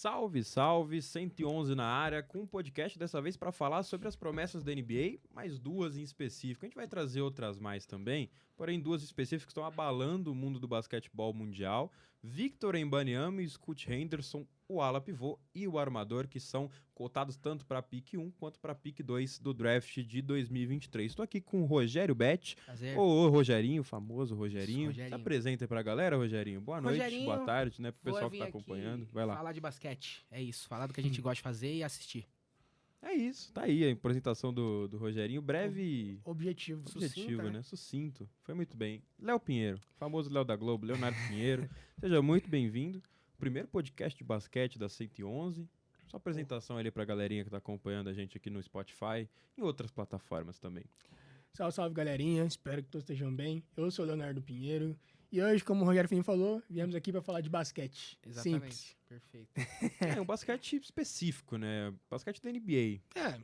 Salve, salve, 111 na área, com um podcast dessa vez para falar sobre as promessas da NBA, mais duas em específico. A gente vai trazer outras mais também, porém duas específicas que estão abalando o mundo do basquetebol mundial. Victor Wembanyama e Scoot Henderson, o ala pivô e o armador, que são cotados tanto para pick 1 quanto para pick 2 do draft de 2023. Estou aqui com o Rogério Bet, o Rogerinho, o famoso Rogerinho. Se apresenta aí pra galera, Rogerinho. Boa noite, boa tarde, né, pro pessoal que tá acompanhando. Vai lá. Falar de basquete, é isso. Falar do que a gente gosta de fazer e assistir. É isso, tá aí a apresentação do Rogerinho. Breve... Objetivo, sucinto, né? Sucinto. Foi muito bem. Léo Pinheiro, famoso Léo da Globo, Leonardo Pinheiro. Seja muito bem-vindo. Primeiro podcast de basquete da 111. Sua apresentação ali pra galerinha que tá acompanhando a gente aqui no Spotify e em outras plataformas também. Salve, salve, galerinha. Espero que todos estejam bem. Eu sou o Leonardo Pinheiro. E hoje, como o Rogério Pinheiro falou, viemos aqui para falar de basquete. Exatamente. Simples. Perfeito. É um basquete específico, né? Basquete da NBA.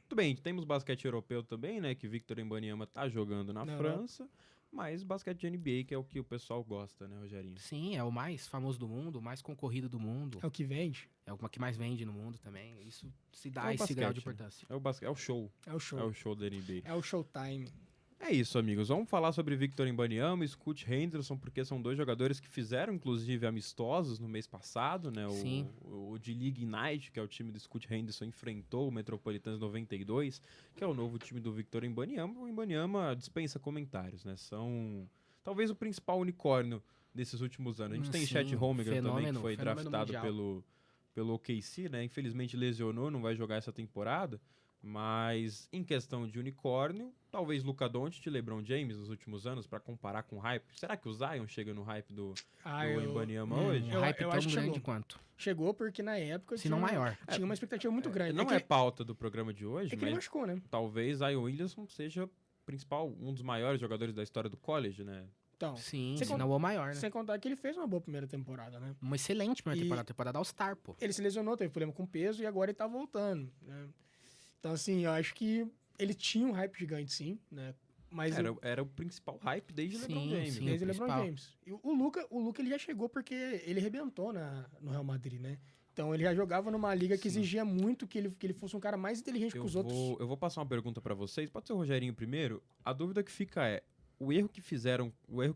Tudo bem, temos basquete europeu também, né? Que Victor Wembanyama tá jogando na França. Mas basquete de NBA, que é o que o pessoal gosta, né, Rogerinho? Sim, é o mais famoso do mundo, o mais concorrido do mundo. É o que vende. É o que mais vende no mundo também. Isso se dá esse grau de importância. É o show. É o show. É o show da NBA. É o showtime. É isso, amigos. Vamos falar sobre Victor Wembanyama e Scoot Henderson, porque são dois jogadores que fizeram, inclusive, amistosos no mês passado, né? Sim. O D-League Ignite, que é o time do Scoot Henderson, enfrentou o Metropolitans 92, que é o novo time do Victor Wembanyama. O Wembanyama dispensa comentários, né? São talvez o principal unicórnio desses últimos anos. A gente tem Chet Holmgren também, que foi draftado pelo OKC, né? Infelizmente lesionou, não vai jogar essa temporada. Mas em questão de unicórnio, talvez Luka Doncic e LeBron James nos últimos anos, para comparar com o hype. Será que o Zion chega no hype do Wembanyama hoje? O hype eu tão acho que grande quanto? Chegou porque na época se não maior. Tinha uma expectativa muito grande. Não é pauta do programa de hoje, mas ele machucou, né? Talvez Zion Williamson seja um dos maiores jogadores da história do college, né? Então, sim, se não o maior, né? Sem contar que ele fez uma boa primeira temporada, né? Uma excelente primeira temporada All-Star, pô. Ele se lesionou, teve problema com peso e agora ele tá voltando, né? Então, assim, eu acho que ele tinha um hype gigante, sim, né? Mas era o principal hype desde LeBron James. Sim, desde LeBron James. E o Luka ele já chegou porque ele arrebentou no Real Madrid, né? Então ele já jogava numa liga que exigia muito que ele fosse um cara mais inteligente que os outros. Eu vou passar uma pergunta pra vocês. Pode ser o Rogerinho primeiro. A dúvida que fica é, o erro que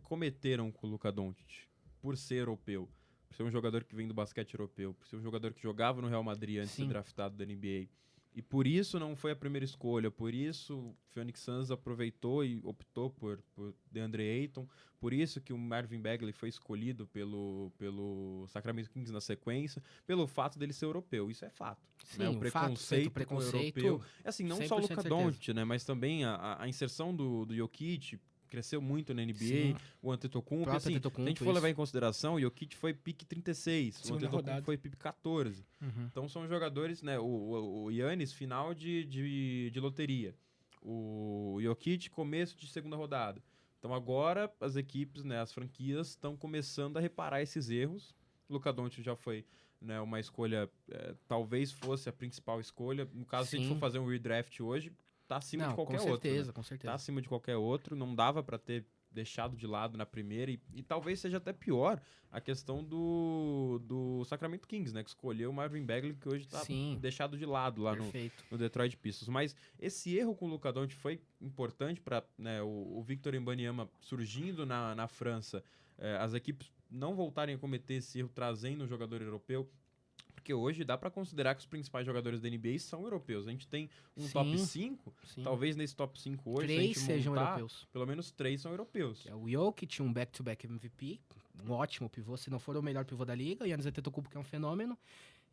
cometeram com o Luka Doncic, por ser europeu, por ser um jogador que vem do basquete europeu, por ser um jogador que jogava no Real Madrid antes de ser draftado da NBA, e por isso não foi a primeira escolha, por isso o Phoenix Suns aproveitou e optou por DeAndre Ayton, por isso que o Marvin Bagley foi escolhido pelo Sacramento Kings na sequência, pelo fato dele ser europeu. Isso é fato. Sim, né? O preconceito com o europeu. Assim, não só o Luka Doncic, né? Mas também a inserção do Jokic cresceu muito na NBA, sim. O Antetokounmpo, assim, se a gente for levar em consideração, o Jokic foi pick 36, o Antetokounmpo foi pick 14. Então são jogadores, né, o Giannis final de loteria, o Jokic começo de segunda rodada. Então agora as equipes, né, as franquias estão começando a reparar esses erros. O Luka Doncic já foi, né, uma escolha, talvez fosse a principal escolha. No caso, se a gente for fazer um redraft hoje, tá acima de qualquer outro. Né? Com certeza. Tá acima de qualquer outro. Não dava para ter deixado de lado na primeira. E talvez seja até pior a questão do Sacramento Kings, né? Que escolheu o Marvin Bagley, que hoje tá deixado de lado lá no Detroit Pistons. Mas esse erro com o Luka Doncic foi importante para, né, o Victor Wembanyama surgindo na França. As equipes não voltarem a cometer esse erro trazendo um jogador europeu. Porque hoje dá para considerar que os principais jogadores da NBA são europeus. A gente tem um top 5, talvez nesse top 5 hoje, 3 sejam europeus. Pelo menos 3 são europeus. É o Jokic, um back-to-back MVP, um ótimo pivô, se não for o melhor pivô da liga. Giannis Antetokounmpo, que é um fenômeno.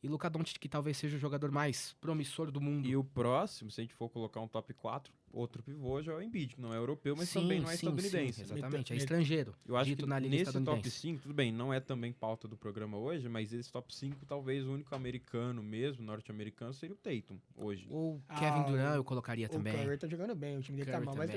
E Luka Doncic, que talvez seja o jogador mais promissor do mundo. E o próximo, se a gente for colocar um top 4, outro pivô já é o Embiid, que não é europeu, mas também não é estadunidense. Exatamente, é estrangeiro. Eu acho que nesse top 5, tudo bem, não é também pauta do programa hoje, mas esse top 5, talvez o único americano mesmo, norte-americano, seria o Tatum, hoje. Ou Kevin Durant eu colocaria também. O Curry tá jogando bem, o time dele tá mal, mas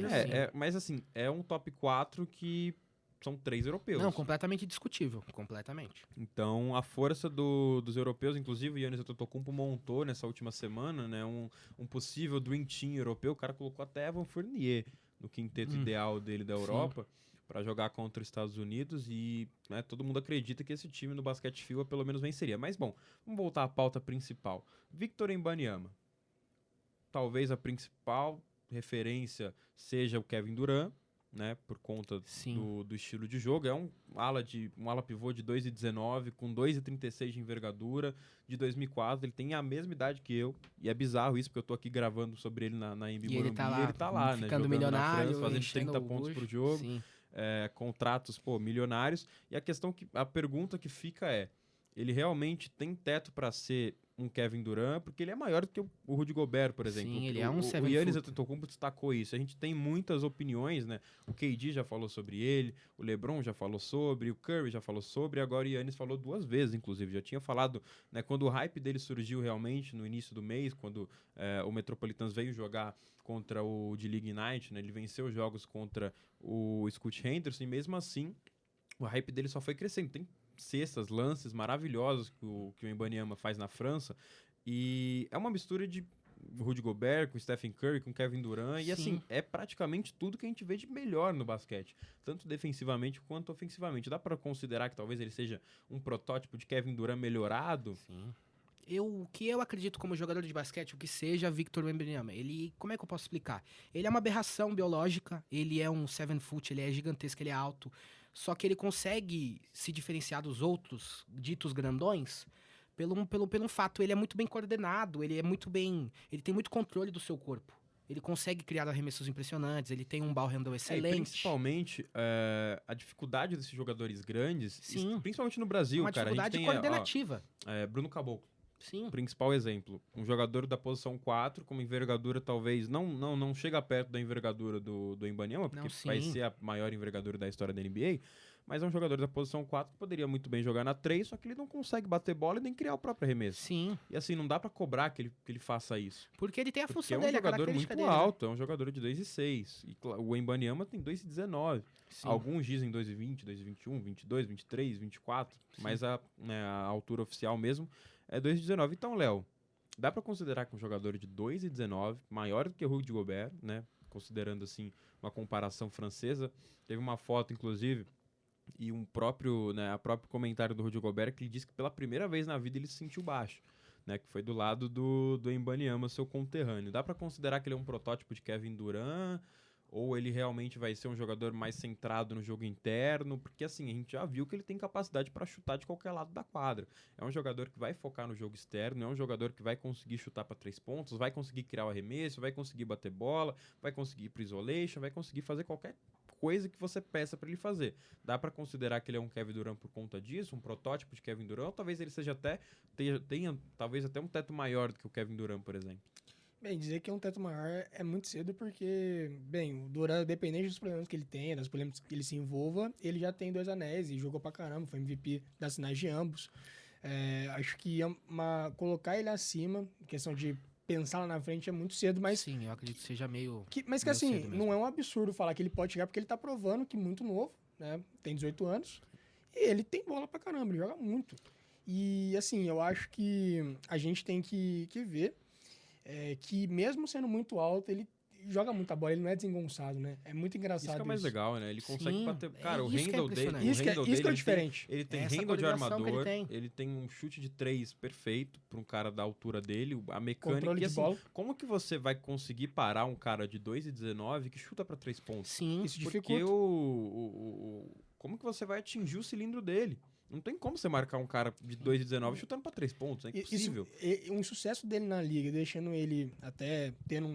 mas assim, é um top 4 que são 3 europeus. Não, completamente discutível, completamente. Então, a força dos europeus, inclusive o Giannis Antetokounmpo montou nessa última semana, né, um possível Dream Team europeu. O cara colocou até Evan Fournier no quinteto ideal dele da Europa, para jogar contra os Estados Unidos e, né, todo mundo acredita que esse time no basquete FIBA pelo menos venceria. Mas bom, vamos voltar à pauta principal. Victor Wembanyama. Talvez a principal referência seja o Kevin Durant, né, por conta do estilo de jogo. É um ala pivô de 2,19 com 2,36 de envergadura, de 2004. Ele tem a mesma idade que eu, e é bizarro isso, porque eu tô aqui gravando sobre ele na NBA Morumbi, e ele tá lá, né, ficando milionário, na França, fazendo 30 pontos por jogo, contratos, milionários. E a pergunta que fica é, ele realmente tem teto para ser um Kevin Durant, porque ele é maior do que o Rudy Gobert, por exemplo. Sim, ele é um O Giannis Antetokounmpo destacou isso. A gente tem muitas opiniões, né? O KD já falou sobre ele, o LeBron já falou sobre, o Curry já falou sobre, agora o Giannis falou 2 vezes, inclusive. Já tinha falado, né, quando o hype dele surgiu realmente no início do mês, quando o Metropolitans veio jogar contra o D-League Ignite, né? Ele venceu os jogos contra o Scoot Henderson, e mesmo assim, o hype dele só foi crescendo. Tem cestas, lances maravilhosos que o Wembanyama faz na França, e é uma mistura de Rudy Gobert com Stephen Curry, com Kevin Durant, e assim, é praticamente tudo que a gente vê de melhor no basquete, tanto defensivamente quanto ofensivamente. Dá para considerar que talvez ele seja um protótipo de Kevin Durant melhorado? Sim. O que eu acredito como jogador de basquete, o que seja Victor Wembanyama, ele, como é que eu posso explicar? Ele é uma aberração biológica, ele é um 7-foot, ele é gigantesco, ele é alto, só que ele consegue se diferenciar dos outros ditos grandões pelo fato, ele é muito bem coordenado, ele tem muito controle do seu corpo. Ele consegue criar arremessos impressionantes, ele tem um ball handle excelente. Principalmente, a dificuldade desses jogadores grandes, principalmente no Brasil, uma dificuldade coordenativa. Bruno Caboclo. Sim. Principal exemplo. Um jogador da posição 4, com uma envergadura talvez não chega perto da envergadura do Wembanyama, porque vai ser a maior envergadura da história da NBA, mas é um jogador da posição 4 que poderia muito bem jogar na 3, só que ele não consegue bater bola e nem criar o próprio arremesso. Sim. E assim, não dá pra cobrar que ele faça isso. Porque ele tem a função dele, é um jogador muito dele, alto, é um jogador de 2,6. E o Wembanyama tem 2,19. Alguns dizem 2,20, 2,21, 22, 23, 24, mas a altura oficial mesmo é 2,19. Então, Léo, dá pra considerar que um jogador de 2,19, maior do que o Rudy Gobert, né? Considerando, assim, uma comparação francesa. Teve uma foto, inclusive, e a próprio comentário do Rudy Gobert, que ele disse que pela primeira vez na vida ele se sentiu baixo, né? Que foi do lado do Wembanyama, seu conterrâneo. Dá pra considerar que ele é um protótipo de Kevin Durant? Ou ele realmente vai ser um jogador mais centrado no jogo interno? Porque assim, a gente já viu que ele tem capacidade para chutar de qualquer lado da quadra. É um jogador que vai focar no jogo externo, é um jogador que vai conseguir chutar para 3 pontos, vai conseguir criar o arremesso, vai conseguir bater bola, vai conseguir ir pro isolation, vai conseguir fazer qualquer coisa que você peça para ele fazer. Dá para considerar que ele é um Kevin Durant por conta disso, um protótipo de Kevin Durant, ou talvez ele seja tenha talvez até um teto maior do que o Kevin Durant, por exemplo? Bem, dizer que é um teto maior é muito cedo porque, bem, o Durant, dependente dos problemas que ele tem, das problemas que ele se envolva, ele já tem 2 anéis e jogou pra caramba, foi MVP das finais de ambos. Acho que colocar ele acima, questão de pensar lá na frente é muito cedo, mas... Sim, eu acredito que seja meio assim, não é um absurdo falar que ele pode chegar, porque ele tá provando que muito novo, né, tem 18 anos, e ele tem bola pra caramba, ele joga muito. E, assim, eu acho que a gente tem que ver que mesmo sendo muito alto, ele joga muita bola, ele não é desengonçado, né? É muito engraçado isso. Que é mais legal, né? Ele consegue bater... Cara, o handle dele... Isso que é diferente. Ele tem handle de armador, ele tem um chute de 3 perfeito para um cara da altura dele, a mecânica... Controle de bola. Como que você vai conseguir parar um cara de 2,19 que chuta para 3 pontos? Sim. Isso dificulta. Porque como que você vai atingir o cilindro dele? Não tem como você marcar um cara de 2,19 chutando para 3 pontos, é impossível. Um sucesso dele na liga, deixando ele até tendo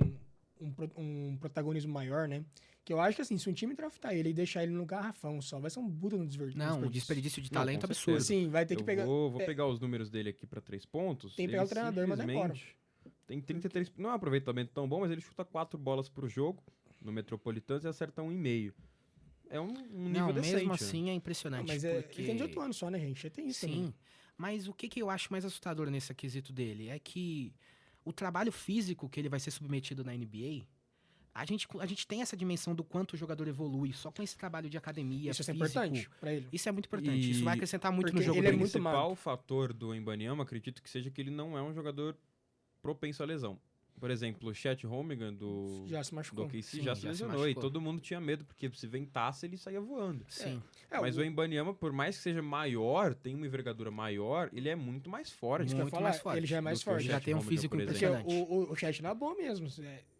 um protagonismo maior, né? Que eu acho que assim, se um time draftar ele e deixar ele no garrafão só, vai ser um puta no desperdício. Não, um desperdício de talento absurdo. Sim, vai ter que pegar... Vou pegar os números dele aqui para 3 pontos. Tem que pegar o treinador, mas embora. Tem 33... Não é um aproveitamento tão bom, mas ele chuta 4 bolas pro jogo no Metropolitans e acerta 1,5. É um nível decente. Mesmo assim é impressionante. Mas ele tem 18 anos só, né, gente? Já tem isso também. Sim, mas o que eu acho mais assustador nesse quesito dele é que o trabalho físico que ele vai ser submetido na NBA, a gente tem essa dimensão do quanto o jogador evolui só com esse trabalho de academia, isso físico. Isso é importante pra ele. Isso é muito importante. Isso vai acrescentar muito no jogo dele. O principal fator do Wembanyama, acredito que seja que ele não é um jogador propenso à lesão. por exemplo, o Chet Holmgren já se machucou. do OKC já se lesionou. E todo mundo tinha medo, porque se ventasse, ele saía voando. Sim. Mas o Wembanyama, por mais que seja maior, tem uma envergadura maior, ele é muito mais forte. Muito mais forte. Ele já é mais forte. Ele já tem um físico impressionante. Porque o Chet não é bom mesmo.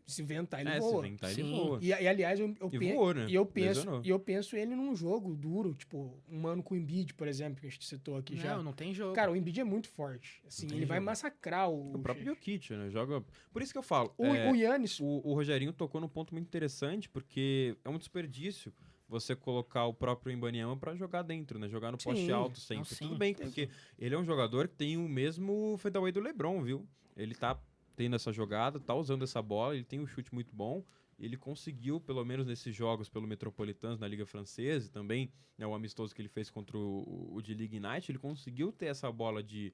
Se ventar, ele voa. Se ventar, ele voa. E aliás, voou, né? eu penso ele num jogo duro, tipo, um ano com o Embiid, por exemplo, que a gente citou aqui já. Não tem jogo. Cara, o Embiid é muito forte. Assim, ele vai massacrar o próprio Jokic, né? Joga... Por isso que eu falo. O Giannis... O Rogerinho tocou num ponto muito interessante, porque é um desperdício você colocar o próprio Wembanyama pra jogar dentro, né? Jogar no poste alto sempre. Tudo bem, porque ele é um jogador que tem o mesmo fadeaway do LeBron, viu? Ele tá tendo essa jogada, tá usando essa bola, ele tem um chute muito bom, ele conseguiu, pelo menos nesses jogos pelo Metropolitans na Liga Francesa, e também o amistoso que ele fez contra o de League Ignite, ele conseguiu ter essa bola de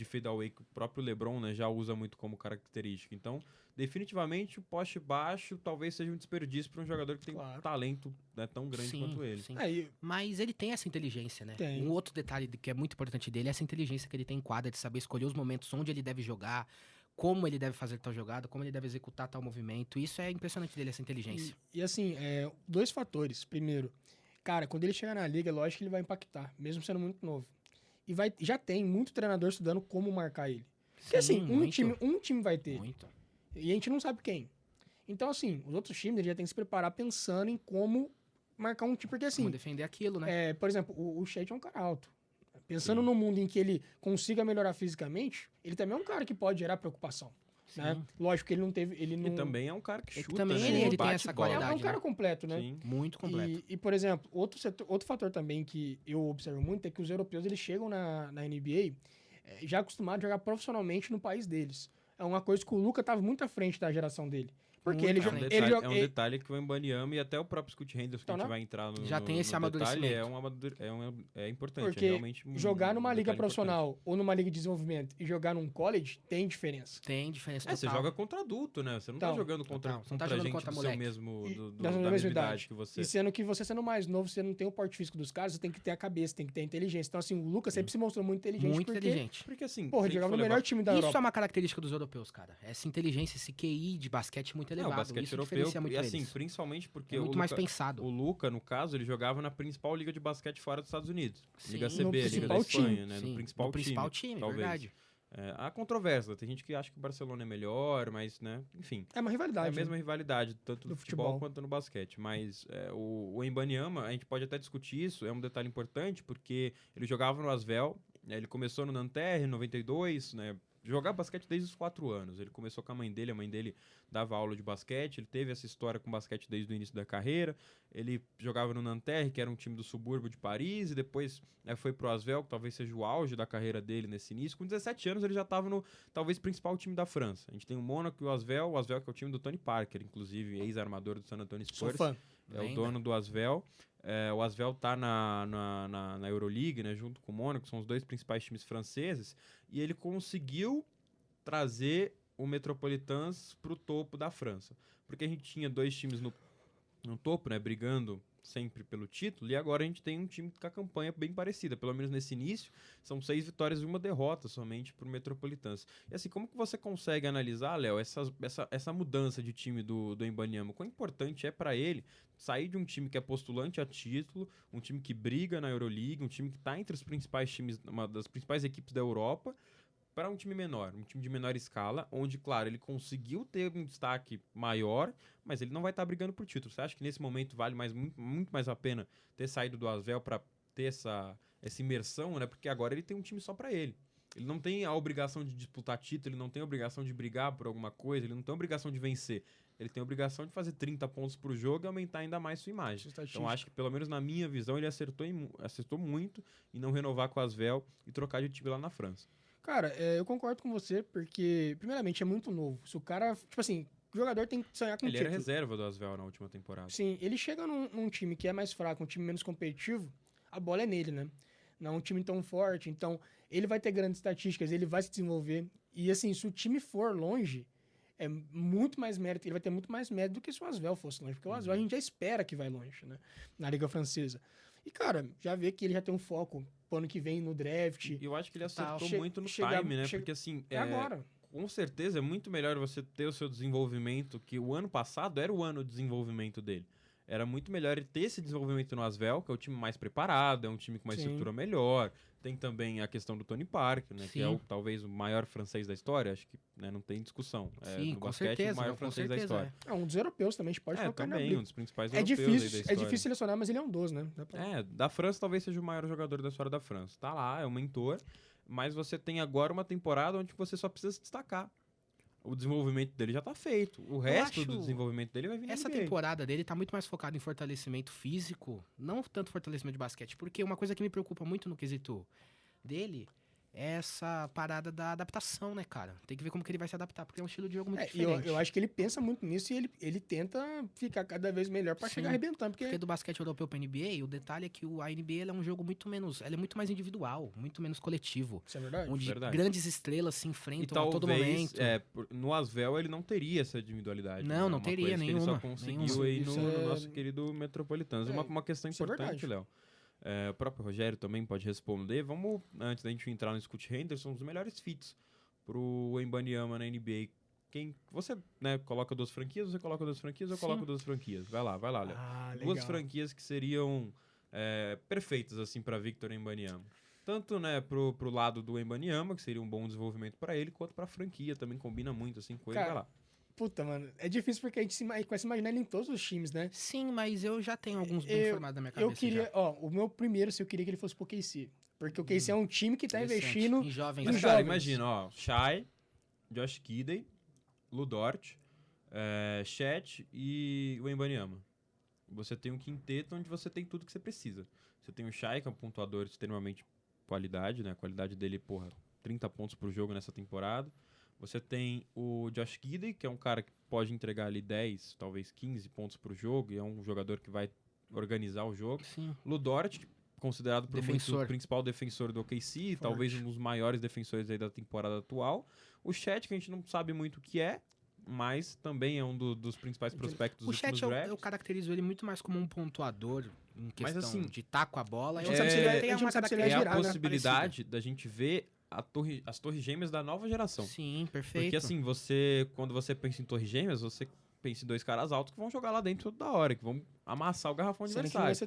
fadeaway que o próprio LeBron, né, já usa muito como característica. Então, definitivamente, o poste baixo talvez seja um desperdício para um jogador que tem um talento, né, tão grande quanto ele. Sim. Mas ele tem essa inteligência, né? Tem. Um outro detalhe que é muito importante dele é essa inteligência que ele tem em quadra, de saber escolher os momentos onde ele deve jogar, como ele deve fazer tal jogada, como ele deve executar tal movimento. Isso é impressionante dele, essa inteligência. E assim, dois fatores. Primeiro, cara, quando ele chegar na liga, é lógico que ele vai impactar, mesmo sendo muito novo. E já tem muito treinador estudando como marcar ele. Porque assim, um time vai ter. Muito. E a gente não sabe quem. Então, assim, os outros times já tem que se preparar pensando em como marcar um time. Porque assim... Como defender aquilo, né? Por exemplo, o Chet é um cara alto. Pensando num mundo em que ele consiga melhorar fisicamente, ele também é um cara que pode gerar preocupação. Né? Lógico que ele não teve... E também é um cara que chuta, também né? Ele tem essa qualidade. É um cara completo, né? Sim. Muito completo. E, por exemplo, outro fator também que eu observo muito é que os europeus eles chegam na NBA já acostumados a jogar profissionalmente no país deles. É uma coisa que o Luka estava muito à frente da geração dele. Porque é um detalhe que o Wembanyama e até o próprio Scoot Henderson, que a gente vai entrar no já tem esse amadurecimento. É importante. Porque é realmente jogar numa liga profissional ou numa liga de desenvolvimento e jogar num college tem diferença. Tem diferença total. Você joga contra adulto, né? Você não tá jogando contra gente do seu mesmo, da mesma idade que você. E sendo que você sendo mais novo, você não tem o porte físico dos caras, você tem que ter a cabeça, tem que ter a inteligência. Então, assim, o Lucas sempre se mostrou muito inteligente. Muito inteligente. Porque assim... Porra, ele jogava no melhor time da Europa. Isso é uma característica dos europeus, cara. Essa inteligência, esse QI de basquete muito elevado. O basquete isso europeu, muito e assim, eles. Principalmente porque muito mais pensado. O Luka, no caso, ele jogava na principal liga de basquete fora dos Estados Unidos. Sim, Liga CB, Liga da Espanha, né? Sim, no principal time, talvez. Verdade. Há controvérsia, tem gente que acha que o Barcelona é melhor, mas, né, enfim. É uma rivalidade. É a mesma rivalidade, tanto no futebol quanto no basquete. Mas o Wembanyama, a gente pode até discutir isso, é um detalhe importante, porque ele jogava no Asvel, ele começou no Nanterre em 92, né? Jogar basquete desde os 4 anos. Ele começou com a mãe dele dava aula de basquete, ele teve essa história com basquete desde o início da carreira. Ele jogava no Nanterre, que era um time do subúrbio de Paris, e depois foi pro Asvel, que talvez seja o auge da carreira dele nesse início. Com 17 anos ele já estava no, talvez, principal time da França. A gente tem o Mônaco e o Asvel que é o time do Tony Parker, inclusive ex-armador do San Antonio Spurs. Sou fã. É o dono do Asvel. O Asvel tá na Euroleague, né, junto com o Mônaco, são os dois principais times franceses, e ele conseguiu trazer o Metropolitans pro topo da França. Porque a gente tinha dois times no topo, né, brigando sempre pelo título, e agora a gente tem um time com a campanha bem parecida, pelo menos nesse início, são 6 vitórias e 1 derrota somente pro Metropolitans. E assim, como que você consegue analisar, Léo, essa mudança de time do Wembanyama? Quão importante é para ele sair de um time que é postulante a título, um time que briga na Euroleague, um time que está entre os principais times, uma das principais equipes da Europa, para um time menor, um time de menor escala, onde, claro, ele conseguiu ter um destaque maior, mas ele não vai estar brigando por título. Você acha que nesse momento vale muito mais a pena ter saído do Asvel para ter essa imersão, né? Porque agora ele tem um time só para ele. Ele não tem a obrigação de disputar título, ele não tem a obrigação de brigar por alguma coisa, ele não tem a obrigação de vencer. Ele tem a obrigação de fazer 30 pontos por jogo e aumentar ainda mais sua imagem. Então, acho que, pelo menos na minha visão, ele acertou muito em não renovar com o Asvel e trocar de time lá na França. Cara, eu concordo com você, porque, primeiramente, é muito novo. Se o cara, tipo assim, o jogador tem que sonhar com ele título. Ele era reserva do Asvel na última temporada. Sim, ele chega num time que é mais fraco, um time menos competitivo, a bola é nele, né? Não é um time tão forte, então ele vai ter grandes estatísticas, ele vai se desenvolver. E, assim, se o time for longe, é muito mais mérito, ele vai ter muito mais mérito do que se o Asvel fosse longe, porque o Asvel a gente já espera que vai longe, né? Na Liga Francesa. E, cara, já vê que ele já tem um foco pro ano que vem no draft. Eu acho que ele acertou muito no time, né? Porque, assim, agora. com certeza é muito melhor você ter o seu desenvolvimento, que o ano passado era o ano de desenvolvimento dele. Era muito melhor ele ter esse desenvolvimento no Asvel, que é o time mais preparado, é um time com uma estrutura melhor. Tem também a questão do Tony Parker, né, que é talvez o maior francês da história. Acho que, né, não tem discussão. Sim, no com basquete, certeza, o maior francês da história. Um dos europeus também, a gente pode colocar também, um dos principais é europeus difícil, aí da história. É difícil selecionar, mas ele é um dos, né? Da França talvez seja o maior jogador da história da França. Tá lá, é um mentor, mas você tem agora uma temporada onde você só precisa se destacar. O desenvolvimento dele já tá feito. O resto do desenvolvimento dele vai vir na Essa NBA. temporada dele tá muito mais focada em fortalecimento físico, não tanto fortalecimento de basquete, porque uma coisa que me preocupa muito no quesito dele é essa parada da adaptação, né, cara? Tem que ver como que ele vai se adaptar, porque é um estilo de jogo muito diferente. Eu acho que ele pensa muito nisso e ele tenta ficar cada vez melhor pra chegar arrebentando. Porque do basquete europeu pra NBA, o detalhe é que a NBA é um jogo muito menos... Ela é muito mais individual, muito menos coletivo. Isso é verdade. Onde grandes estrelas se enfrentam a todo momento. No Asvel ele não teria essa individualidade. Não teria nenhuma. Que ele só conseguiu aí no nosso querido Metropolitanos. Uma questão importante, Léo. O próprio Rogério também pode responder. Vamos, antes da gente entrar no Scoot Henderson, os melhores fits pro Wembanyama na NBA. Você, né, coloca 2 franquias, você coloca 2 franquias, eu coloco 2 franquias. Vai lá, Léo. Duas franquias que seriam perfeitas, assim, pra Victor Wembanyama. Tanto, né, pro lado do Wembanyama, que seria um bom desenvolvimento pra ele, quanto pra franquia, também combina muito, assim, com ele. Vai lá. Puta, mano, é difícil porque a gente começa a imaginar ele em todos os times, né? Sim, mas eu já tenho alguns bem formados na minha cabeça. Eu queria, o meu primeiro, eu queria que ele fosse pro KC. Porque o KC é um time que tá investindo em jovens. Mas, cara, imagina, Shai, Josh Giddey, Lu Dort, Chet e o Wembanyama. Você tem um quinteto onde você tem tudo que você precisa. Você tem o Shai, que é um pontuador de extremamente qualidade, né? A qualidade dele, 30 pontos por jogo nessa temporada. Você tem o Josh Giddey, que é um cara que pode entregar ali 10, talvez 15 pontos por jogo, e é um jogador que vai organizar o jogo. Sim. Lu Dort, considerado por muitos o principal defensor do OKC, talvez um dos maiores defensores aí da temporada atual. O Chet, que a gente não sabe muito o que é, mas também é um dos principais prospectos dos últimos drafts. Eu caracterizo ele muito mais como um pontuador, em questão assim, de taco a bola. É a possibilidade da gente ver as torres gêmeas da nova geração. Sim, perfeito. Porque assim, quando você pensa em torres gêmeas, você pensa em 2 caras altos que vão jogar lá dentro toda hora, que vão amassar o garrafão adversário. Só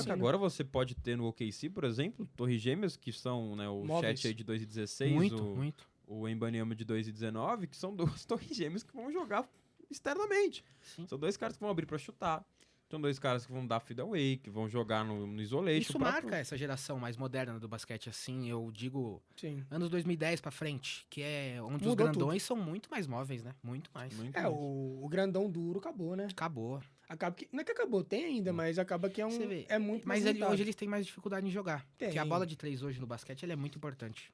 que agora você pode ter no OKC, por exemplo, torres gêmeas que são, né, o Chet aí de 2,16, o Wembanyama de 2,19, que são 2 torres gêmeas que vão jogar externamente. Sim. São 2 caras que vão abrir pra chutar. São 2 caras que vão dar feed-away, que vão jogar no isolation. Isso marca essa geração mais moderna do basquete, assim, eu digo, anos 2010 pra frente, que é onde os grandões são muito mais móveis, né? Muito mais. O grandão duro acabou, né? Acabou. Não é que acabou, tem ainda, mas acaba que é muito mais hoje eles têm mais dificuldade em jogar. Porque a bola de 3 hoje no basquete ela é muito importante.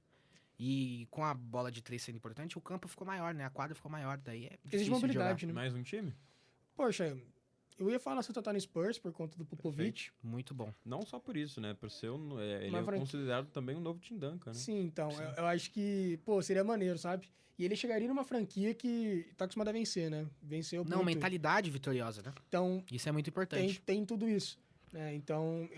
E com a bola de 3 sendo importante, o campo ficou maior, né? A quadra ficou maior, daí é difícil. Existe mobilidade, né? Mais um time? Poxa, eu ia falar se eu no Spurs por conta do Popovich. Muito bom. Não só por isso, né? Por ser ele é considerado também um novo Tim Duncan, né? Sim, então. Sim. Eu acho que, seria maneiro, sabe? E ele chegaria numa franquia que tá acostumada a vencer, né? Venceu muito. Mentalidade vitoriosa, né? Então... Isso é muito importante. Tem tudo isso. Né? Então,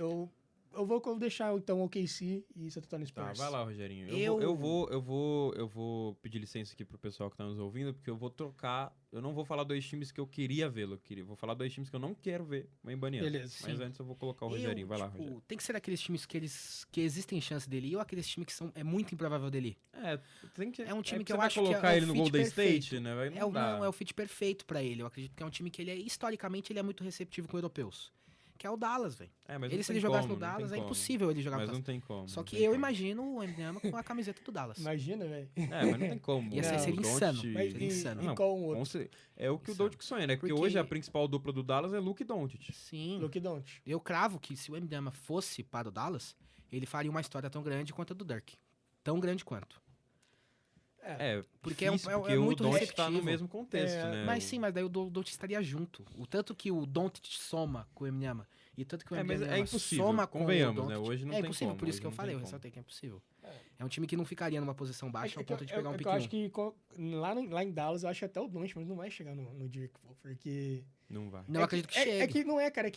eu vou deixar, então, o OKC e San Antonio Spurs. Tá, vai lá, Rogerinho. Eu vou pedir licença aqui pro pessoal que tá nos ouvindo, porque eu vou trocar... Eu não vou falar 2 times que eu queria vê-lo. Vou falar 2 times que eu não quero ver o Wembanyama. Beleza. Mas antes eu vou colocar o Rogerinho. Vai lá, Rogerinho. Tem que ser aqueles times que existem chance dele ir ou aqueles times que é muito improvável dele ir? É um time que eu acho que colocar ele no Golden State, né? Não, é o fit perfeito pra ele. Eu acredito que é um time que historicamente, ele é muito receptivo com europeus. Que é o Dallas, velho. Se ele jogasse no Dallas, é impossível ele jogar no Dallas. Mas não tem como. Só que eu imagino o Wembanyama com a camiseta do Dallas. Imagina, velho. Mas não tem como. Seria insano. Insano. E qual o outro? É o que o Doncic sonha, né? Porque hoje a principal dupla do Dallas é Luke e Doncic. Sim. Luke e Doncic. Eu cravo que se o Wembanyama fosse para o Dallas, ele faria uma história tão grande quanto a do Dirk. Tão grande quanto. Porque é muito o Doncic tá no mesmo contexto, né? Mas daí o Doncic estaria junto. O tanto que o Doncic soma com o Wembanyama e tanto que o Wembanyama soma com o Doncic. Né? Hoje não tem como. É impossível, por isso que eu falei, eu ressaltei que é impossível. É um time que não ficaria numa posição baixa ao ponto de pegar um pique. Eu acho que lá em Dallas, eu acho até o Doncic, mas não vai chegar no Dirk, porque... Não vai. Não, acredito que chegue. É que não é, cara.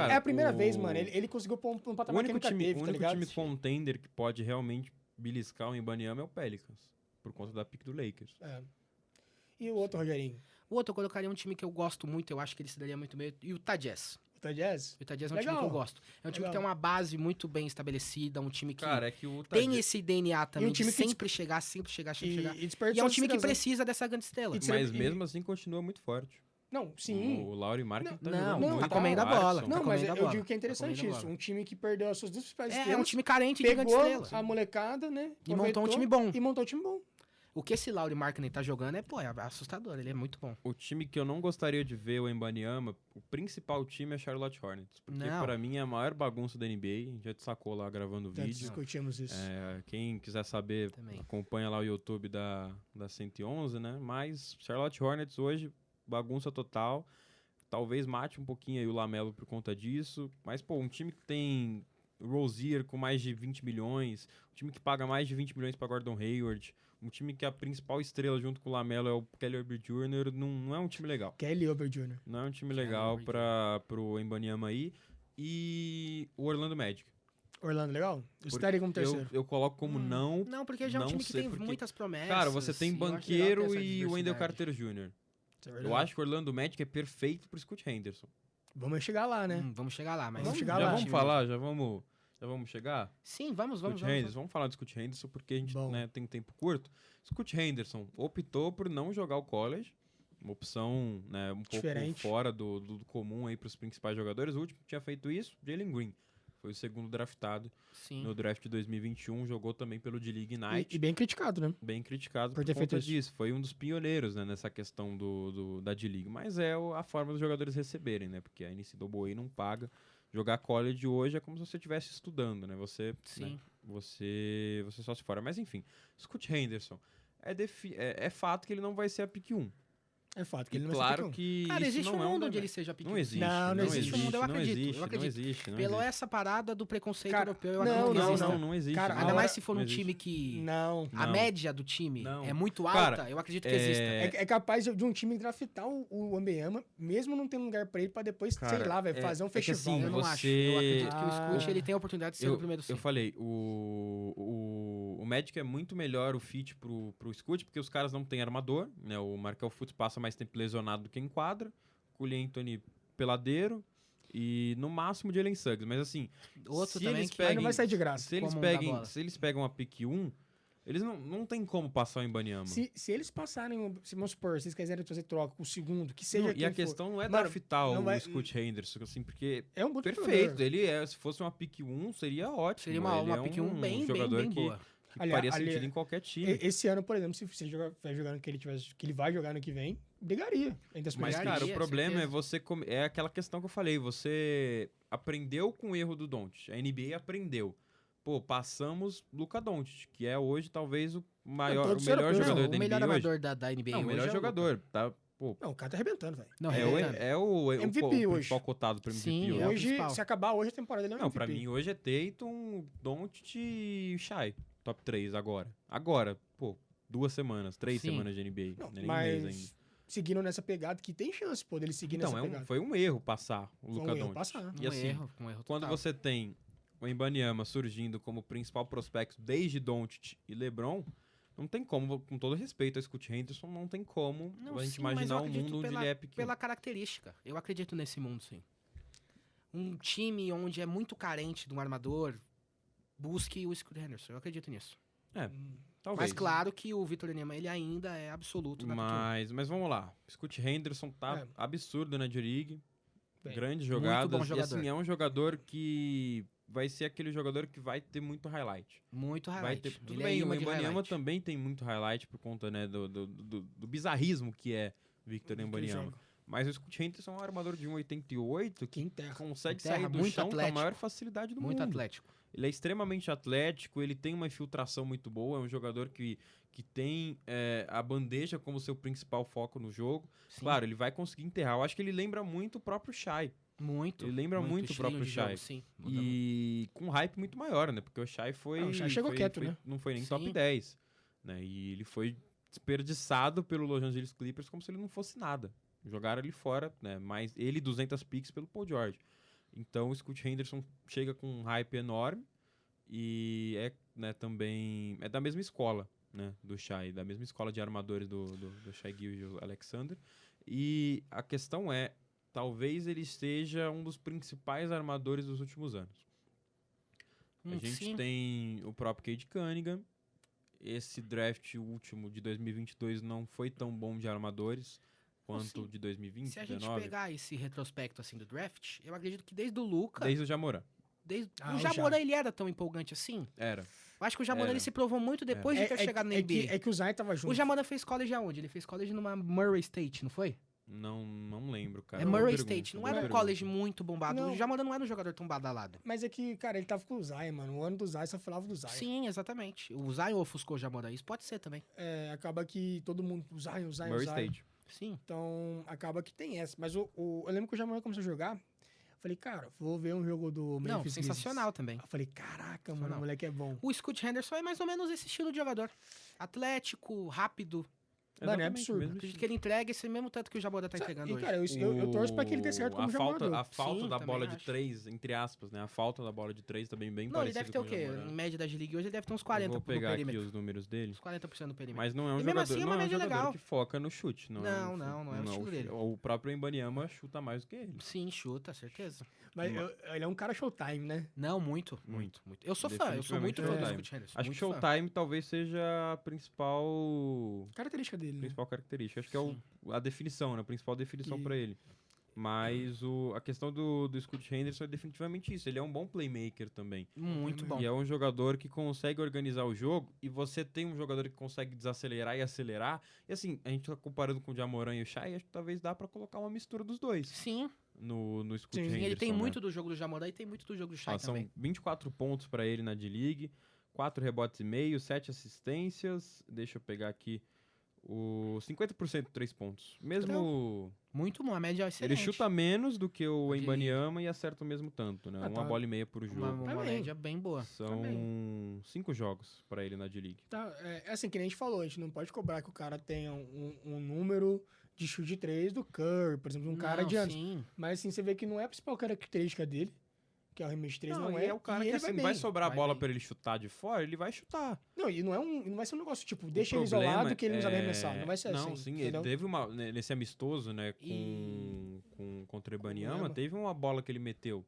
É a primeira vez, mano. Ele conseguiu pôr um patamar que nunca teve, tá ligado? O único time contender que pode realmente beliscar o Wembanyama é o Pelicans. por conta da pick do Lakers. E o outro, Rogerinho? O outro eu colocaria um time que eu gosto muito, eu acho que ele se daria muito bem, e o Utah Jazz. Utah Jazz? O Utah Jazz é um time que eu gosto. É um time que tem uma base muito bem estabelecida, um time que que o tem esse DNA também de sempre chegar, sempre chegar. E é um time que precisa dessa grande estrela. Mas mesmo assim continua muito forte. Não, sim. O Lauri Marketing tá comendo a bola. Não, mas eu digo que é interessante isso. Um time que perdeu as suas duas principais estrelas. É um time carente de grande estrela. Pegou a molecada, né? E montou um time bom. O que esse Lauri Markkanen tá jogando é assustador, ele é muito bom. O time que eu não gostaria de ver, o Wembanyama, o principal time é Charlotte Hornets. Porque pra mim é a maior bagunça da NBA, a gente já te sacou lá gravando o vídeo. Discutimos isso. Quem quiser saber, acompanha lá o YouTube da 111, né? Mas Charlotte Hornets hoje, bagunça total. Talvez mate um pouquinho aí o LaMelo por conta disso. Mas, um time que tem Rozier com mais de 20 milhões, um time que paga mais de 20 milhões pra Gordon Hayward, um time que a principal estrela junto com o LaMelo é o Kelly Oubre Jr., não é um time legal. Kelly Oubre Jr. Não é um time legal pro Wembanyama aí. E o Orlando Magic. Orlando, legal? Eu estaria como terceiro. Eu coloco como não. Não, porque já é um time que tem muitas promessas. Cara, você tem Banqueiro e o Wendell Carter Jr. Eu acho que o Orlando Magic é perfeito pro Scott Henderson. Vamos chegar lá, né? Vamos chegar lá, mas... Vamos falar, já vamos chegar? Sim, vamos. Vamos falar do Scott Henderson, porque a gente tem tempo curto. Scott Henderson optou por não jogar o college, uma opção um pouco fora do comum aí para os principais jogadores. O último que tinha feito isso, Jalen Green. Foi o segundo draftado no draft de 2021, jogou também pelo D-League Ignite. E bem criticado, né? Bem criticado por ter feito disso. Foi um dos pioneiros, né, nessa questão da D-League. Mas é a forma dos jogadores receberem, né? Porque a NCAA não paga. Jogar college hoje é como se você estivesse estudando, né? Você só se fora. Mas enfim, Scott Henderson. É fato que ele não vai ser a pick 1. É fato que ele não vai ser a pick 1. Que cara, existe um mundo onde ele seja pick 1. Não existe. Não existe um mundo, eu acredito. Não existe. Pela essa parada do preconceito europeu, eu acredito que existe. Não existe. Cara, ainda mais se for um time que... A média do time é muito alta, eu acredito que exista. É capaz de um time draftar o Wembanyama, mesmo não tendo lugar pra ele, pra depois, fazer um festival. Assim, eu não acho. Eu acredito que o Scoot ele tem a oportunidade de ser o primeiro sim. Eu falei, o Magic é muito melhor o fit pro Scoot, porque os caras não têm armador, né? O Markel Fultz passa mais tempo lesionado do que em quadra, o Cole Anthony peladeiro e no máximo de Jalen Suggs, mas assim, outro se também eles não vai sair de graça. Se eles pegam a pick 1, eles não tem como passar o Wembanyama. Se eles passarem, vamos supor, se vocês quiserem fazer troca com o segundo, que seja E a questão não é draftar o Scott Henderson, assim, porque é um perfeito, se fosse uma pick 1, seria ótimo. Seria uma pick 1 bem boa. Que faria sentido em qualquer time. Esse ano, por exemplo, se você vai jogando que ele vai jogar no que vem, brigaria. Mas, cara, o problema é aquela questão que eu falei. Você aprendeu com o erro do Doncic. A NBA aprendeu. Passamos Luka Doncic, que é hoje talvez o melhor jogador da NBA. O melhor armador da NBA. Não, o melhor jogador, tá? Não, o cara tá arrebentando, velho. É o MVP hoje. Principal cotado pro MVP Sim, hoje. Se acabar hoje a temporada, ele é um MVP. Não, pra mim hoje é Tatum, Doncic e Shai. Top 3 agora. Agora, 2 semanas, 3 semanas de NBA. Não, nem mas mês ainda. Seguindo nessa pegada, que tem chance, dele seguir nessa pegada. Foi um erro passar o Luka Doncic. E assim, quando você tem o Wembanyama surgindo como principal prospecto desde Doncic e LeBron, não tem como, com todo respeito a Scott Henderson, não tem como a gente imaginar um mundo onde ele é pequeno. Pela característica, eu acredito nesse mundo, sim. Um time onde é muito carente de um armador, busque o Scott Henderson, eu acredito nisso. Talvez. Mas claro que o Victor Wembanyama, ele ainda é absoluto na mas vamos lá. O Scott Henderson tá absurdo na D-League. Grandes jogadas. Muito bom jogador. E assim, é um jogador que vai ser aquele jogador que vai ter muito highlight. Muito highlight. Tudo bem, o Wembanyama também tem muito highlight por conta, né, do bizarrismo que é Victor Wembanyama. Mas o Scott Henderson é um armador de 1,88 que consegue sair do chão com a maior facilidade do mundo. Muito atlético. Ele é extremamente atlético, ele tem uma infiltração muito boa, é um jogador que tem a bandeja como seu principal foco no jogo. Sim. Claro, ele vai conseguir enterrar. Eu acho que ele lembra muito o próprio Shai. Ele lembra muito o próprio Shai. E com um hype muito maior, né? Porque o Shai o Shai chegou quieto, né? Não foi nem top 10. Né? E ele foi desperdiçado pelo Los Angeles Clippers como se ele não fosse nada. Jogaram ele fora, né? Mas ele 200 picks pelo Paul George. Então o Scott Henderson chega com um hype enorme e também é da mesma escola. né, do Shai, da mesma escola de armadores do Shai Gilgeous-Alexander. E a questão é, talvez ele seja um dos principais armadores dos últimos anos. A gente tem o próprio Cade Cunningham. Esse draft último de 2022 não foi tão bom de armadores quanto o de 2020, se a gente pegar esse retrospecto assim do draft, eu acredito que desde o Luka... Desde o Jamoran. O Jamoran, ele era tão empolgante assim? Era. Eu acho que o Jamoran ele se provou muito depois de ter chegado na NBA. É que o Zion tava junto. O Jamoran fez college aonde? Ele fez college numa Murray State, não foi? Não lembro, cara. É Murray State, não era um college muito bombado. Não. O Jamoran não era um jogador tão badalado. Mas é que, cara, ele tava com o Zion, mano. O ano do Zion só falava do Zion. Sim, exatamente. O Zion ofuscou o Jamoran. Isso pode ser também. Acaba que todo mundo... O Zion. Murray State. Sim. Então, acaba que tem essa. Mas eu lembro que o Jamoran começou a jogar. Eu falei, cara, vou ver um jogo do Memphis Grizzlies. Sensacional também. Eu falei, caraca, mano, o moleque é bom. O Scoot Henderson é mais ou menos esse estilo de jogador. Atlético, rápido. Mano, é absurdo. Acredito que ele entrega esse mesmo tanto que o Jamoran tá entregando hoje. Cara, eu torço pra que ele dê certo como jogador. A falta Sim, da bola de acho. 3, entre aspas, né? A falta da bola de 3 também bem Não, ele parecido deve ter o quê? Jamoran. Em média da G-League hoje ele deve ter uns 40% Vou pegar no aqui perímetro. os números dele. Uns 40% do perímetro. Mas não é um E mesmo jogador, assim, é não uma é um média jogador legal. que foca no chute. Não é o estilo dele. O próprio Embanyama chuta mais do que ele. Sim, chuta, certeza. Mas ele é um cara showtime, né? Não, muito. Eu sou fã, eu sou muito fã do Scoot Henderson. Acho que Showtime talvez seja a principal Característica dele, né? característica. Acho que é a definição, né? A principal definição pra ele. Mas a questão do Scoot Henderson é definitivamente isso. Ele é um bom playmaker também. Muito bom. E é um jogador que consegue organizar o jogo. E você tem um jogador que consegue desacelerar e acelerar. E assim, a gente tá comparando com o Jamoran e o Shai. Acho que talvez dá pra colocar uma mistura dos dois. Sim. No Scoot Henderson. Ele tem muito do jogo do Jamoran e tem muito do jogo do Shai também. São 24 pontos pra ele na D-League. 4 rebotes e meio, 7 assistências. Deixa eu pegar aqui. O 50% de 3 pontos. Mesmo... Muito bom, a média é excelente. Ele chuta menos do que o Embanyama e acerta o mesmo tanto, né? Uma bola e meia por jogo. Uma média bem boa. São 5 jogos pra ele na D-League. Tá, é assim, que nem a gente falou, a gente não pode cobrar que o cara tenha um número de chute de 3 do Curry, por exemplo, cara de anos. Sim. Mas assim, você vê que não é a principal característica dele, que é o arremesso de 3, não é. É o cara que assim, vai sobrar a bola pra ele chutar de fora, ele vai chutar. Não, e não vai ser um negócio tipo, deixa ele isolado que ele não sabe arremessar. Não vai ser assim. Não, sim, ele teve nesse amistoso, né, contra o Embanyama, teve uma bola que ele meteu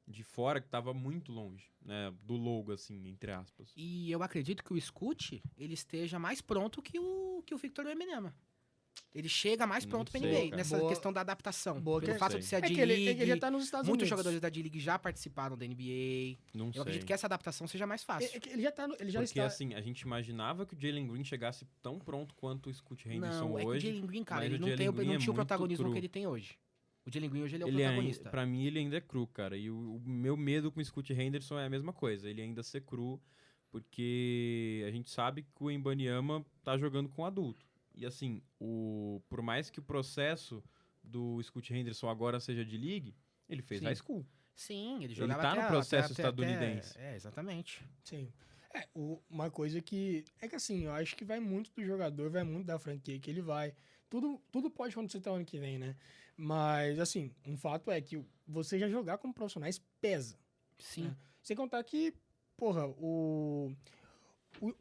de fora que tava muito longe, né, do logo, assim, entre aspas. E eu acredito que o Scoot, ele esteja mais pronto que o Victor Wembanyama. Ele chega mais pronto pra NBA, nessa questão da adaptação. Pelo fato de ser a D-League. Ele já tá nos Estados Muitos Unidos. jogadores da D-League já participaram da NBA. Eu acredito que essa adaptação seja mais fácil. Ele já tá Porque assim, a gente imaginava que o Jalen Green chegasse tão pronto quanto o Scoot Henderson hoje. Não, é que o Jalen Green, cara, ele não tinha o protagonismo que ele tem hoje. O Jalen Green hoje ele é o protagonista. Pra mim, ele ainda é cru, cara. E o meu medo com o Scoot Henderson é a mesma coisa. Ele ainda ser cru, porque a gente sabe que o Embanyama tá jogando com adulto. E assim, por mais que o processo do Scoot Henderson agora seja de league, ele fez high school. Sim, ele jogava tá no processo estadunidense. Exatamente. Sim. Uma coisa que... É que assim, eu acho que vai muito do jogador, vai muito da franquia que ele vai. Tudo pode acontecer até o ano que vem, né? Mas, assim, um fato é que você já jogar como profissionais pesa. Sim. Né? Sem contar que, porra, o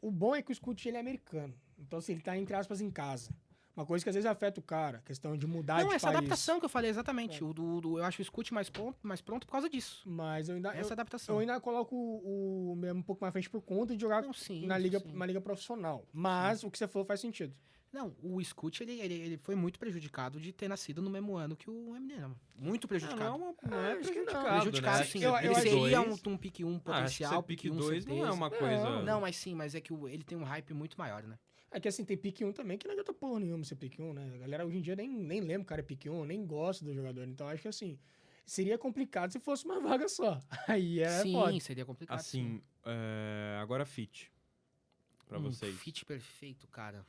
bom é que o Scoot, ele é americano. Então, assim, ele tá, entre aspas, em casa. Uma coisa que às vezes afeta o cara, questão de mudar de país. Não, essa adaptação que eu falei, exatamente. Eu acho o Scoot mais pronto por causa disso. Mas essa adaptação. Eu ainda coloco o mesmo um pouco mais frente por conta de jogar uma liga profissional. Mas o que você falou faz sentido. Não, o Scoot, ele foi muito prejudicado de ter nascido no mesmo ano que o Eminem. Muito prejudicado. Não é prejudicado, prejudicado, né? sim. Ele seria um pick 1 potencial, pick 1 2 não é uma coisa... Não, mas é que ele tem um hype muito maior, né? É que assim, tem pick 1 também, que não adianta porra nenhuma ser pick 1, né? A galera hoje em dia nem lembra o cara é pick 1, nem gosta do jogador. Então acho que assim, seria complicado se fosse uma vaga só. Aí foda. Sim, seria complicado. Assim, agora fit. Pra vocês. Fit perfeito, cara.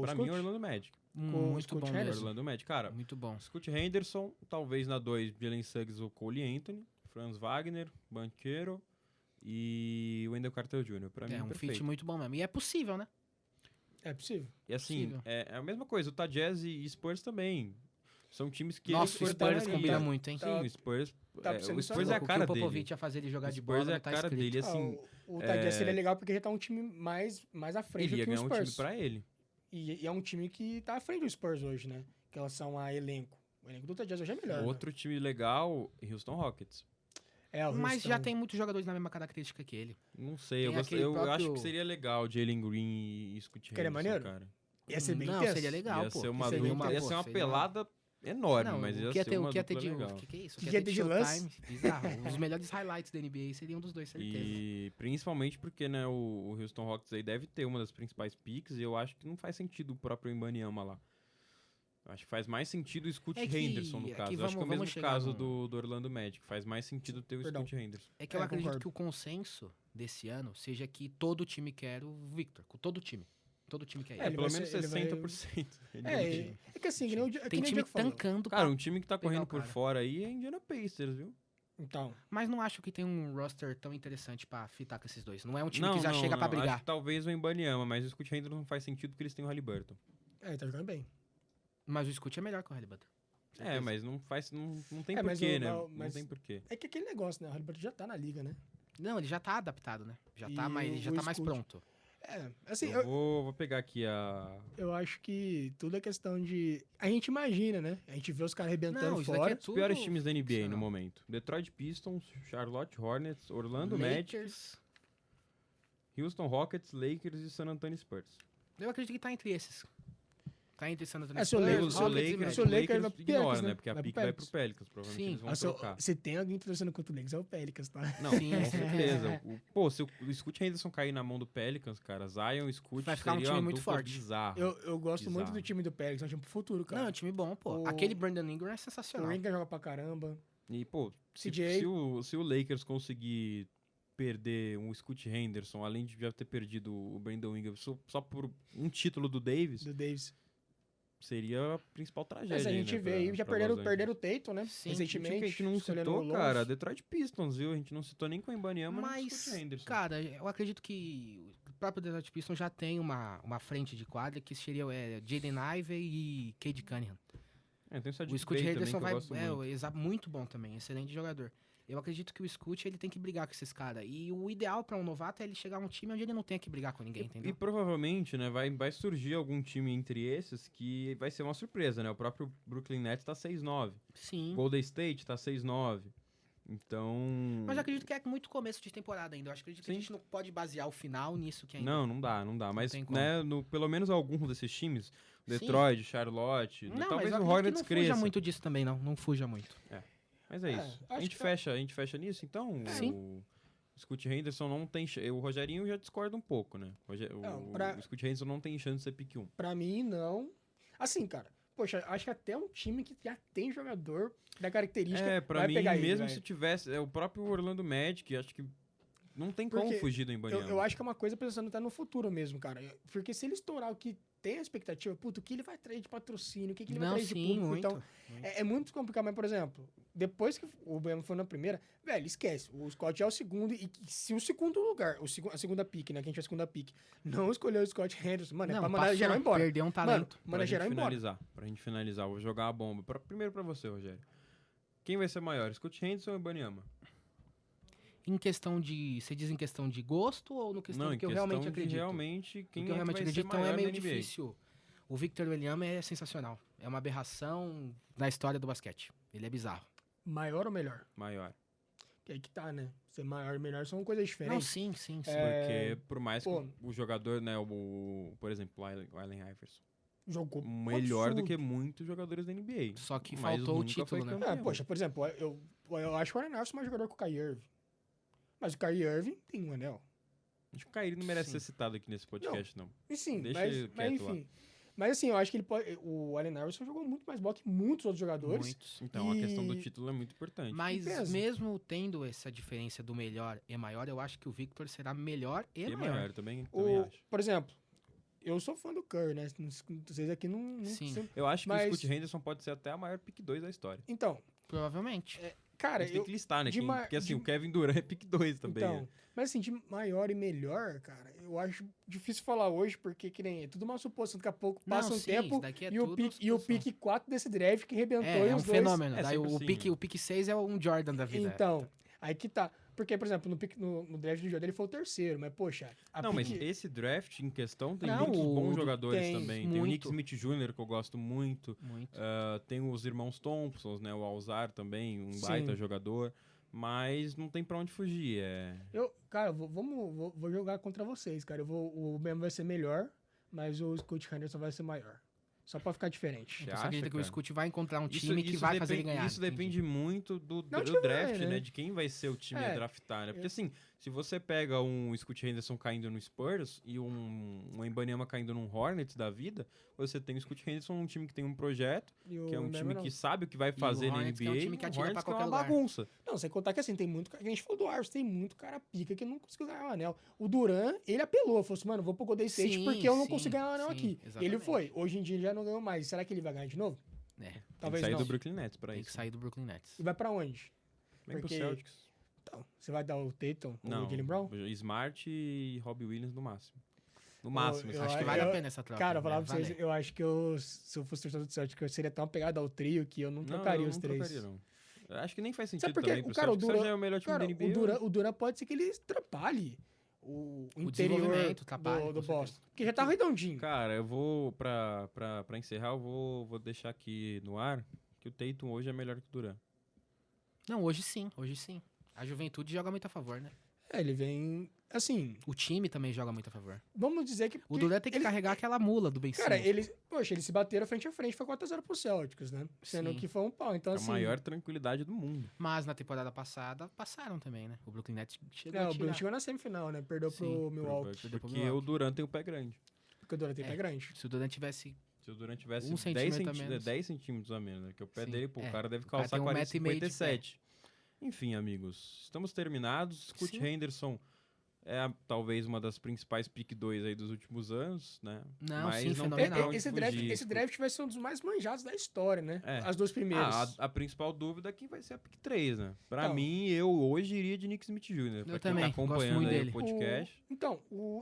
Pra mim, Orlando Magic. Muito bom mesmo. Orlando Magic. Cara, muito bom. Scoot Henderson, talvez na 2, Jalen Suggs ou Cole Anthony, Franz Wagner, Banchero e Wendell Carter Jr. Pra mim, um fit muito bom mesmo. E é possível, né? É possível. E assim, é a mesma coisa. O Jazz e Spurs também. São times que... Nossa, o Spurs combina muito, hein? Sim, o Spurs o Spurs é a cara dele. O Popovich ia fazer ele jogar de bola, o Spurs é a cara dele, assim... O Utah Jazz seria legal porque já tá um time mais à frente do que o Spurs. Ele ia ganhar um time pra ele. E é um time que tá à frente do Spurs hoje, né? Em relação a elenco. O elenco do Utah Jazz hoje é melhor. Outro time legal, Houston Rockets. Mas já tem muitos jogadores na mesma característica que ele. Não sei, eu acho que seria legal Jalen Green e Scoot Henderson, cara. Ia ser bem tenso. Seria legal, ia ser uma pelada enorme, mas ia ser uma dupla legal. O que é isso? O que ia ter de lance? Bizarro. Os melhores highlights da NBA seriam dos dois, certeza. E principalmente porque, né, o Houston Rockets aí deve ter uma das principais picks e eu acho que não faz sentido o próprio Wembanyama lá. Eu acho que faz mais sentido o Scoot Henderson, no caso. Eu acho que é o mesmo caso do Orlando Magic. Faz mais sentido ter o Scoot Henderson. É que eu acredito que o consenso desse ano seja que todo time quer o Victor. Todo time. Todo time quer ele. Pelo menos 60%. É que assim, tem time tancando. Cara, um time que tá correndo por fora aí é Indiana Pacers, viu? Então. Mas não acho que tem um roster tão interessante pra fitar com esses dois. Não é um time que já chega pra brigar. Acho que talvez o Wembanyama, mas o Scoot Henderson não faz sentido porque eles têm o Haliburton. Tá jogando bem. Mas o Scoot é melhor que o Haliburton. Mas não faz. Não tem porquê, né? Não tem porquê. É que aquele negócio, né? O Haliburton já tá na liga, né? Não, ele já tá adaptado, né? Já tá mais pronto. Assim, eu vou pegar aqui a... Eu acho que tudo é questão de... A gente imagina, né? A gente vê os caras arrebentando fora. Os piores times da NBA no momento. Detroit Pistons, Charlotte Hornets, Orlando Magic, Houston Rockets, Lakers e San Antonio Spurs. Eu acredito que tá entre esses. Tá entre San Antonio Spurs, o Lakers ignora, né? Porque a pick vai pro Pelicans, provavelmente eles vão trocar. Se tem alguém torcendo contra o Lakers, é o Pelicans, tá? Não, com certeza. Se o Scoot Henderson cair na mão do Pelicans, cara, Zion e Scoot vai ficar um time muito forte. Bizarro. Eu gosto muito do time do Pelicans, é um time pro futuro, cara. Não, é um time bom, pô. Aquele Brandon Ingram é sensacional. O Ingram joga pra caramba. E, se o Lakers conseguir perder um Scoot Henderson, além de já ter perdido o Brandon Ingram, só por um título do Davis... Seria a principal tragédia. Mas a gente vê aí, já perderam o Tatum, né? Sim. Recentemente. Que a gente não citou, cara, Detroit Pistons, viu? A gente não citou nem com o Wembanyama, nem com o Scoot Henderson. Cara, eu acredito que o próprio Detroit Pistons já tem uma frente de quadra que seria Jaden Ivey e Cade Cunningham. Tem o Scoot Henderson vai... muito bom também, excelente jogador. Eu acredito que o Scoot, ele tem que brigar com esses caras. E o ideal pra um novato é ele chegar a um time onde ele não tenha que brigar com ninguém, entendeu? E provavelmente, né, vai surgir algum time entre esses que vai ser uma surpresa, né? O próprio Brooklyn Nets tá 6-9. Sim. Golden State tá 6-9. Então... Mas eu acredito que é muito começo de temporada ainda. Eu acredito que a gente não pode basear o final nisso que ainda... Não dá. Mas, né, pelo menos alguns desses times, Detroit, Charlotte, talvez o Hornets cresça. Não fuja muito disso também, não. Não fuja muito. Mas é isso. A gente fecha nisso, então? Sim. O Scoot Henderson não tem... O Rogerinho já discorda um pouco, né? O Scoot Henderson não tem chance de ser pick 1. Pra mim, não. Assim, cara, poxa, acho que até um time que já tem jogador da característica pra vai mim, pegar mesmo ele, se tivesse... o próprio Orlando Magic, acho que não tem como fugir do Wembanyama. Eu acho que é uma coisa pensando até no futuro mesmo, cara. Porque se ele estourar o que tem a expectativa, o que ele vai trazer de patrocínio, o que ele vai trazer de público. Muito. Então, é muito complicado. Mas, por exemplo, depois que o Wembanyama foi na primeira, velho, esquece. O Scott é o segundo. E se o segundo lugar, a segunda pick, né? Que a gente é a segunda pick, não escolheu o Scott Henderson, mano, é pra mandar geral embora. Perdeu um talento. Manda geral embora. Pra gente finalizar, vou jogar a bomba. Primeiro pra você, Rogério. Quem vai ser maior, Scott Henderson ou Wembanyama? Em questão de... Você diz em questão de gosto ou no questão que eu realmente acredito? Quem eu realmente acredito, então é meio difícil. O Victor Wembanyama é sensacional. É uma aberração na história do basquete. Ele é bizarro. Maior ou melhor? Maior. Que aí que tá, né? Ser maior e melhor são coisas diferentes. Não, sim. Porque por mais que o jogador, né, por exemplo, o Allen Iverson, jogou melhor do que muitos jogadores da NBA. Só que faltou o título, né? Poxa, por exemplo, eu acho o Allen Iverson mais jogador que o Kyrie Irving. Mas o Kyrie Irving tem um anel. Acho que o Kyrie não merece ser citado aqui nesse podcast, não. E sim, Deixa mas enfim. Mas assim, eu acho que ele pode. O Allen Iverson jogou muito mais bola que muitos outros jogadores. Muitos. Então a questão do título é muito importante. Mas mesmo tendo essa diferença do melhor e maior, eu acho que o Victor será melhor e maior. Também acho. Por exemplo, eu sou fã do Curry, né? Vocês aqui não sim. Eu acho que o Scoot Henderson pode ser até a maior pick 2 da história. Então. Provavelmente. Cara, tem que listar, né? Porque assim, o Kevin Durant é pick 2 também. Então, mas assim, de maior e melhor, cara, eu acho difícil falar hoje, porque que nem é tudo uma suposição. Daqui a pouco passa um tempo e o pick 4 desse draft que arrebentou e os dois... fenômeno. Daí assim, o pick 6 é um Jordan da vida. Então, aí que tá. Porque, por exemplo, no draft do Jordan ele foi o terceiro, mas poxa... mas esse draft em questão tem muitos bons jogadores também. Tem o Nick Smith Jr., que eu gosto muito. Tem os irmãos Thompson, né? O Alzar também, um baita jogador. Mas não tem pra onde fugir. Cara, vou jogar contra vocês, cara. O Bam vai ser melhor, mas o Scoot Henderson vai ser maior. Só pra ficar diferente. Você acredita que o Scoot vai encontrar um time que vai fazer ele ganhar? Isso depende muito do draft, né? De quem vai ser o time a draftar, né? Porque assim, se você pega um Scoot Henderson caindo no Spurs e um Wembanyama caindo num Hornets da vida, você tem o Scoot Henderson, um time que tem um projeto, que é um time que sabe o que vai fazer na NBA. É um time que atira pra qualquer lugar. Bagunça. Não, sem contar que assim, tem muito... A gente falou do Arthur, tem muito cara pica que não conseguiu ganhar o anel. O Durant, ele apelou, falou assim, mano, vou pro Golden State porque eu não consigo ganhar o anel aqui. Exatamente. Ele foi. Hoje em dia ele já não ganhou mais. Será que ele vai ganhar de novo? Talvez tem que sair do Brooklyn Nets pra isso. Tem que sair do Brooklyn Nets. E vai pra onde? Vem pro Celtics. Então, você vai dar o Tatum ou o Jaylen Brown? Smart e Robbie Williams no máximo. No máximo. Acho que vale a pena essa troca. Cara, eu falava pra vocês, eu acho que se eu fosse torcedor do Celtics, eu seria tão apegado ao trio que eu não trocaria os três. Trocaria, não. Eu acho que nem faz sentido porque, também pro cara, Celtics. O Durant é o melhor time da NBA. O Durant pode ser que ele atrapalhe o interior do Boston. Porque já tá redondinho. Cara, eu vou, pra encerrar, eu vou deixar aqui no ar que o Tatum hoje é melhor que o Durant. Não, hoje sim. A juventude joga muito a favor, né? Ele vem, assim... O time também joga muito a favor. Vamos dizer que... O Durant tem que carregar aquela mula do Ben Simmons. Cara, eles se bateram frente a frente, foi 4-0 pro Celtics, né? Sendo que foi um pau, então assim... A maior tranquilidade do mundo. Mas na temporada passada, passaram também, né? O Brooklyn Nets chegou a tirar. O Brooklyn chegou na semifinal, né? Perdeu pro Milwaukee. Porque o Durant tem o pé grande. Porque o Durant tem pé grande. Se o Durant tivesse... Se o Durant tivesse 10 centímetros a menos, né? Que o pé dele, o cara deve calçar 40,57. Enfim, amigos, estamos terminados. Scoot Henderson é talvez uma das principais pick 2 aí dos últimos anos, né? Mas não tem esse draft vai ser um dos mais manjados da história, né? As duas primeiras. A principal dúvida é quem vai ser a pick 3, né? Pra mim, eu hoje iria de Nick Smith Jr. Pra quem tá acompanhando aí o podcast.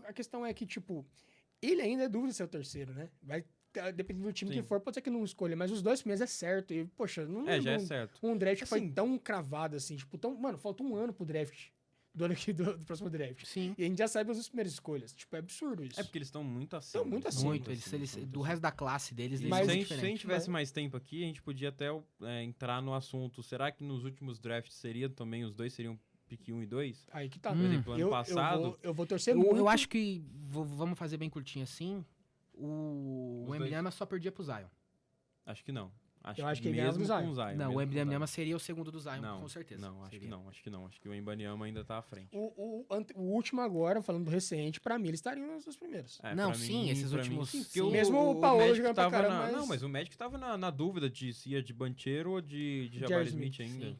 A questão é que, tipo, ele ainda é dúvida se é o terceiro, né? Vai dependendo do time que for, pode ser que não escolha, mas os 2 primeiros é certo. E, poxa, não já é certo. Um draft que foi tão cravado assim, tipo, mano, falta um ano pro draft. Do ano aqui do próximo draft. Sim. E a gente já sabe as primeiras escolhas. Tipo, é absurdo isso. É porque eles estão muito acima. Do resto da classe deles, mas se a gente tivesse mais tempo aqui, a gente podia até entrar no assunto. Será que nos últimos drafts também os dois seriam pick 1 e 2? Aí que tá. Por exemplo, ano passado... Eu vou torcer muito. Eu acho que, vamos fazer bem curtinho assim, o Wembanyama só perdia pro Zion. Acho que não. Eu acho que mesmo com o Zion. Não, o Wembanyama seria o segundo do Zion, com certeza. Não, acho que não. Acho que o Wembanyama ainda tá à frente. O último agora, falando do recente, pra mim, eles estariam nos dois primeiros. Esses últimos... Mesmo o Paulo jogando pra caramba, Não, mas o Magic tava na dúvida de se ia de Banchero ou de Jabari Smith ainda. Sim.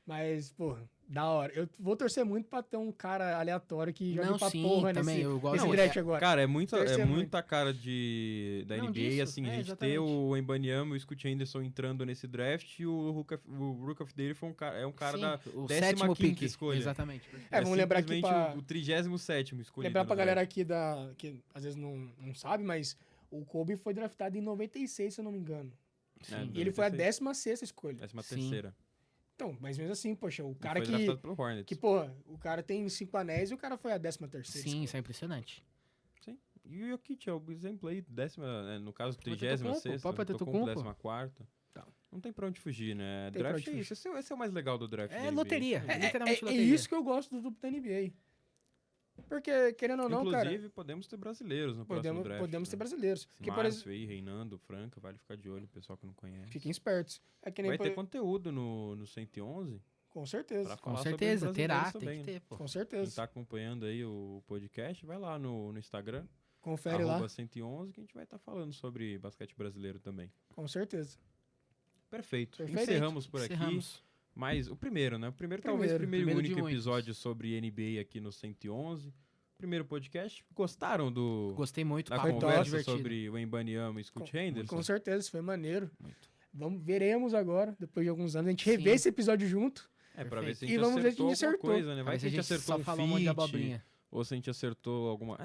Mas, pô, da hora. Eu vou torcer muito pra ter um cara aleatório que joga pra porra nesse draft agora. Cara, é muita cara da NBA, assim, a gente ter o Wembanyama e o Scoot Henderson entrando nesse draft e o Rook of the Year é um cara da 15ª escolha. Exatamente. Vamos lembrar aqui o 37º escolhido. Lembrar pra galera aqui que às vezes não sabe, mas o Kobe foi draftado em 96, se eu não me engano. E ele foi a 16ª escolha. 13ª. Então, mas mesmo assim, poxa, o cara o cara tem 5 anéis e o cara foi a 13ª. Sim, isso é impressionante. Sim. E o Jokic é o exemplo aí, no caso, 36ª, o Papa Tetocumpo, 14ª. Não tem pra onde fugir, né? Draft é isso. Esse é o mais legal do draft. É loteria, literalmente loteria. É isso que eu gosto do NBA. Porque, querendo ou não, cara... Inclusive, podemos ter brasileiros no próximo draft. Podemos ter brasileiros. Márcio aí, Reinando, Franca, vale ficar de olho, o pessoal que não conhece. Fiquem espertos. Vai ter conteúdo no 111? Com certeza. Com certeza, terá, tem que ter, pô. Com certeza. Quem tá acompanhando aí o podcast, vai lá no Instagram. Confere lá. @111, que a gente vai estar falando sobre basquete brasileiro também. Com certeza. Perfeito. Encerramos por aqui. Mas o primeiro, né? O primeiro e único episódio sobre NBA aqui no 111. Primeiro podcast. Gostaram Gostei muito. Da conversa sobre o Wembanyama e Scoot Henderson? Com certeza, foi maneiro. Muito. Veremos agora, depois de alguns anos, a gente rever esse episódio junto. Pra ver se a gente acertou alguma coisa, né? Vai que a gente acertou um feat, ou se a gente acertou alguma...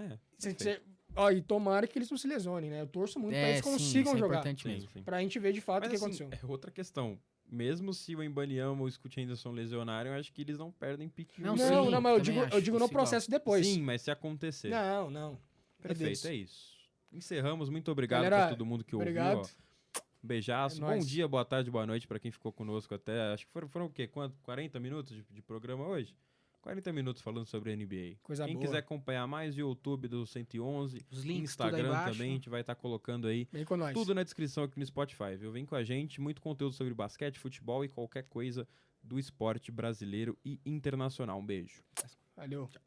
E tomara que eles não se lesionem, né? Eu torço muito pra eles consigam jogar. Mesmo. Pra gente ver de fato o que aconteceu. É outra questão. Mesmo se o Embanyama ou o Scoot Henderson lesionarem, eu acho que eles não perdem pique. Não, mas eu digo no processo depois. Sim, mas se acontecer. Não. Perfeito, é isso. Encerramos. Muito obrigado pra todo mundo que ouviu. Ó. Beijaço. Bom dia, boa tarde, boa noite pra quem ficou conosco até... Acho que foram o quê? 40 minutos de programa hoje? 40 minutos falando sobre a NBA. Quem quiser acompanhar mais, YouTube do 111, os links, Instagram também, a gente vai estar colocando aí tudo na descrição aqui no Spotify, viu? Vem com a gente, muito conteúdo sobre basquete, futebol e qualquer coisa do esporte brasileiro e internacional. Um beijo. Valeu. Tchau.